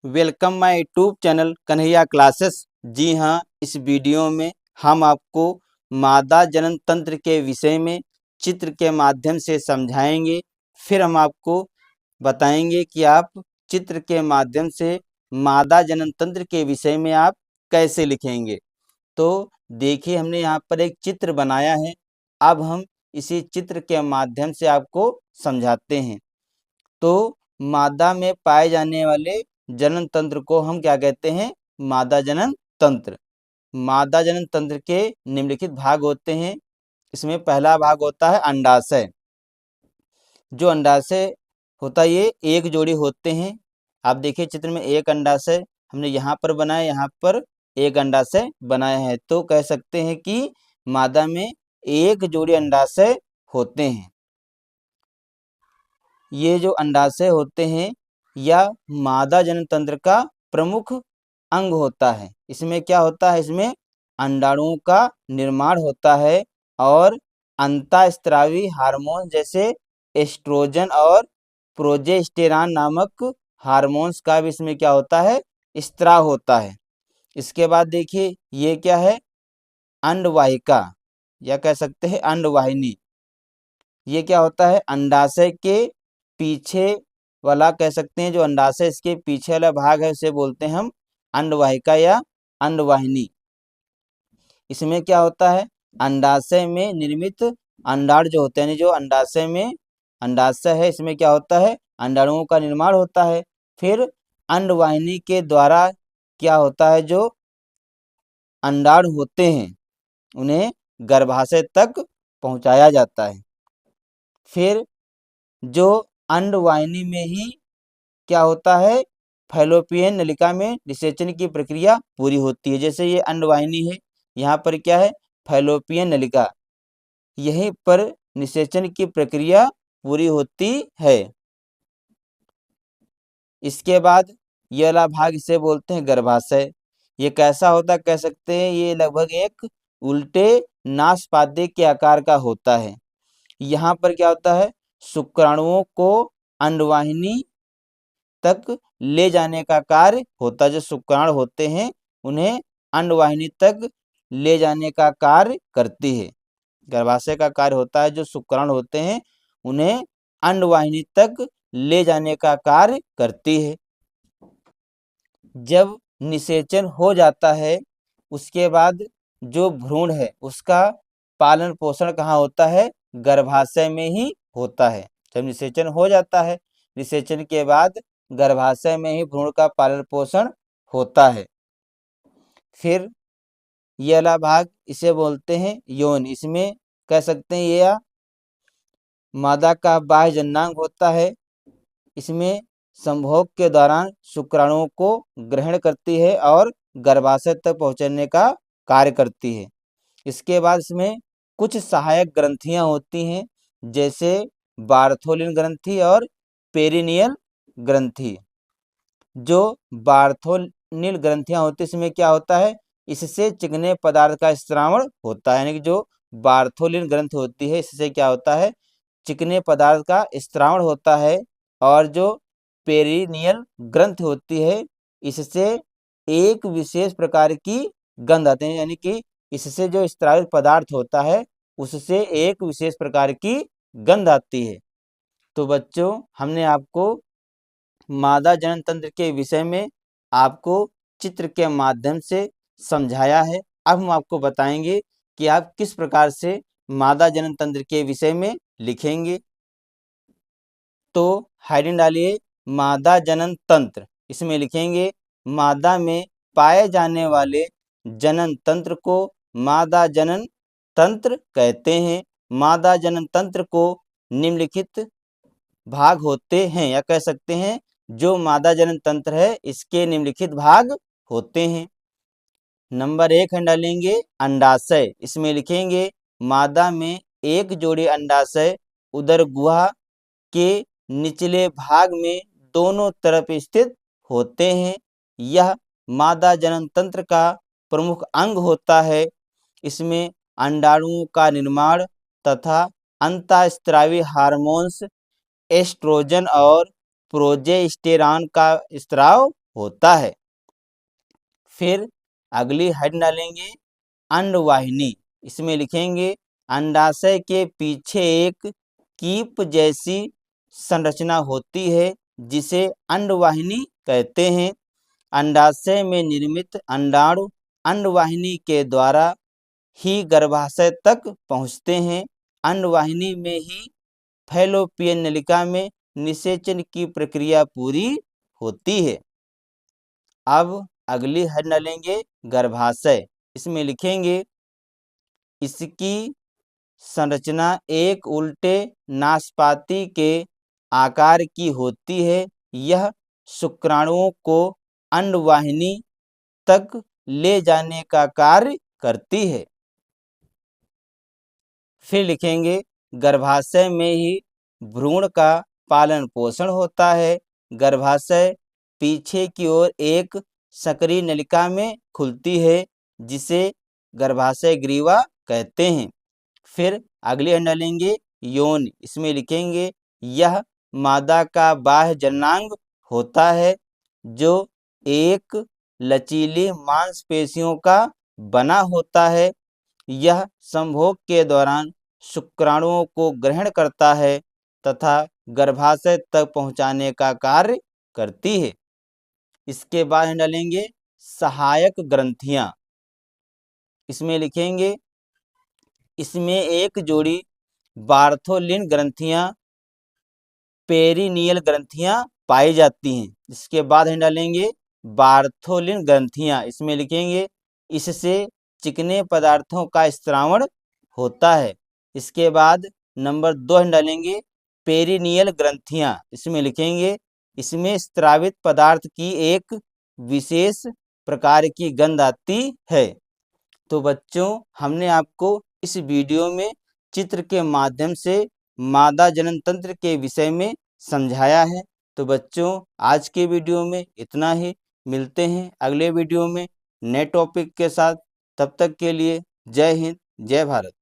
Welcome my YouTube channel Kanhaiya classes. जी हाँ, इस वीडियो में हम आपको मादा जनन तंत्र के विषय में चित्र के माध्यम से समझाएंगे। फिर हम आपको बताएंगे कि आप चित्र के माध्यम से मादा जनन तंत्र के विषय में आप कैसे लिखेंगे। तो देखिए, हमने यहाँ पर एक चित्र बनाया है। अब हम इसी चित्र के माध्यम से आपको समझाते हैं। तो मादा में पाए जाने वाले जनन तंत्र को हम क्या कहते हैं? मादा जनन तंत्र। मादा जनन तंत्र के निम्नलिखित भाग होते हैं। इसमें पहला भाग होता है अंडाशय। जो अंडाशय होता है ये एक जोड़ी होते हैं। आप देखिए चित्र में एक अंडाशय हमने यहाँ पर बनाया, यहाँ पर एक अंडाशय बनाया है। तो कह सकते हैं कि मादा में एक जोड़ी अंडाशय होते हैं। ये जो अंडाशय होते हैं या मादा जनन तंत्र का प्रमुख अंग होता है। इसमें क्या होता है? इसमें अंडाणुओं का निर्माण होता है और अंतःस्रावी हार्मोन जैसे एस्ट्रोजन और प्रोजेस्टेरॉन नामक हार्मोन्स का भी इसमें क्या होता है? स्राव होता है। इसके बाद देखिए ये क्या है? अंडवाहिका या कह सकते हैं अंडवाहिनी। ये क्या होता है? अंडाशय के पीछे वाला कह सकते हैं, जो अंडाशय इसके पीछे वाला भाग है उसे बोलते हैं हम अंडवाहिका या अंडवाहिनी। इसमें क्या होता है? अंडाशय में निर्मित अंडाणु जो होते हैं, यानी जो अंडाशय में अंडाशय है इसमें क्या होता है? अंडाणुओं का निर्माण होता है। फिर अंडवाहिनी के द्वारा क्या होता है? जो अंडाणु होते हैं उन्हें गर्भाशय तक पहुंचाया जाता है। फिर जो अंडवाहिनी में ही क्या होता है? फैलोपियन नलिका में निषेचन की प्रक्रिया पूरी होती है। जैसे ये अंडवाहिनी है, यहाँ पर क्या है? फैलोपियन नलिका। यहीं पर निषेचन की प्रक्रिया पूरी होती है। इसके बाद ये वाला भाग इसे बोलते हैं गर्भाशय। ये कैसा होता कह सकते हैं? ये लगभग एक उल्टे नासपाती के आकार का होता है। यहाँ पर क्या होता है? शुक्राणुओं को अंडवाहिनी तक ले जाने का कार्य होता है। जो शुक्राणु होते हैं उन्हें अंडवाहिनी तक ले जाने का कार्य करती है। गर्भाशय का कार्य होता है जो शुक्राणु होते हैं उन्हें अंडवाहिनी तक ले जाने का कार्य करती है। जब निषेचन हो जाता है उसके बाद जो भ्रूण है उसका पालन पोषण कहाँ होता है? गर्भाशय में ही होता है। जब निषेचन हो जाता है, निषेचन के बाद गर्भाशय में ही भ्रूण का पालन पोषण होता है। फिर ये वाला भाग इसे बोलते हैं यौन। इसमें कह सकते हैं ये मादा का बाह्य जननांग होता है। इसमें संभोग के दौरान शुक्राणुओं को ग्रहण करती है और गर्भाशय तक पहुंचाने का कार्य करती है। इसके बाद इसमें कुछ सहायक ग्रंथियां होती हैं, जैसे बार्थोलिन ग्रंथि और पेरिनियल ग्रंथि। जो बार्थोलिन ग्रंथियां होती है इसमें क्या होता है? इससे चिकने पदार्थ का स्रावण होता है। यानी कि जो बार्थोलिन ग्रंथि होती है इससे क्या होता है? चिकने पदार्थ का स्रावण होता है। और जो पेरिनियल ग्रंथि होती है इससे एक विशेष प्रकार की गंध आती है। यानी कि इससे जो स्रावित पदार्थ होता है उससे एक विशेष प्रकार की गंध आती है। तो बच्चों, हमने आपको मादा जनन तंत्र के विषय में आपको चित्र के माध्यम से समझाया है। अब हम आपको बताएंगे कि आप किस प्रकार से मादा जनन तंत्र के विषय में लिखेंगे। तो हेडिंग डालिए मादा जनन तंत्र। इसमें लिखेंगे मादा में पाए जाने वाले जनन तंत्र को मादा जनन तंत्र कहते हैं। मादा जनन तंत्र को निम्नलिखित भाग होते हैं, या कह सकते हैं जो मादा जनन तंत्र है इसके निम्नलिखित भाग होते हैं। नंबर 1 हम डालेंगे अंडाशय। इसमें लिखेंगे मादा में एक जोड़ी अंडाशय उदर गुहा के निचले भाग में दोनों तरफ स्थित होते हैं। यह मादा जनन तंत्र का प्रमुख अंग होता है। इसमें अंडाणुओं का निर्माण तथा अंतःस्रावी हार्मोन्स एस्ट्रोजन और प्रोजेस्टेरॉन का स्राव होता है। फिर अगली हेड डालेंगे अंडवाहिनी। इसमें लिखेंगे अंडाशय के पीछे एक कीप जैसी संरचना होती है जिसे अंडवाहिनी कहते हैं। अंडाशय में निर्मित अंडाणु अंडवाहिनी के द्वारा ही गर्भाशय तक पहुँचते हैं। अंडवाहिनी में ही फैलोपियन नलिका में निषेचन की प्रक्रिया पूरी होती है। अब अगली हेड डालेंगे गर्भाशय। इसमें लिखेंगे इसकी संरचना एक उल्टे नाशपाती के आकार की होती है। यह शुक्राणुओं को अंडवाहिनी तक ले जाने का कार्य करती है। फिर लिखेंगे गर्भाशय में ही भ्रूण का पालन पोषण होता है। गर्भाशय पीछे की ओर एक सक्रिय नलिका में खुलती है जिसे गर्भाशय ग्रीवा कहते हैं। फिर अगली हेड डालेंगे यौन। इसमें लिखेंगे यह मादा का बाह्य जननांग होता है जो एक लचीली मांसपेशियों का बना होता है। यह संभोग के दौरान शुक्राणुओं को ग्रहण करता है तथा गर्भाशय तक पहुंचाने का कार्य करती है। इसके बाद डालेंगे सहायक ग्रंथियां। इसमें लिखेंगे इसमें एक जोड़ी बार्थोलिन ग्रंथियां पेरिनियल ग्रंथियां पाई जाती हैं। इसके बाद हम डालेंगे बार्थोलिन ग्रंथियां। इसमें लिखेंगे इससे चिकने पदार्थों का स्त्रावण होता है। इसके बाद नंबर 2 हम डालेंगे पेरिनियल ग्रंथियां। इसमें लिखेंगे इसमें स्त्रावित पदार्थ की एक विशेष प्रकार की गंध आती है। तो बच्चों हमने आपको इस वीडियो में चित्र के माध्यम से मादा जनन तंत्र के विषय में समझाया है। तो बच्चों आज के वीडियो में इतना ही। मिलते हैं अगले वीडियो में नए टॉपिक के साथ। तब तक के लिए जय हिंद, जय भारत।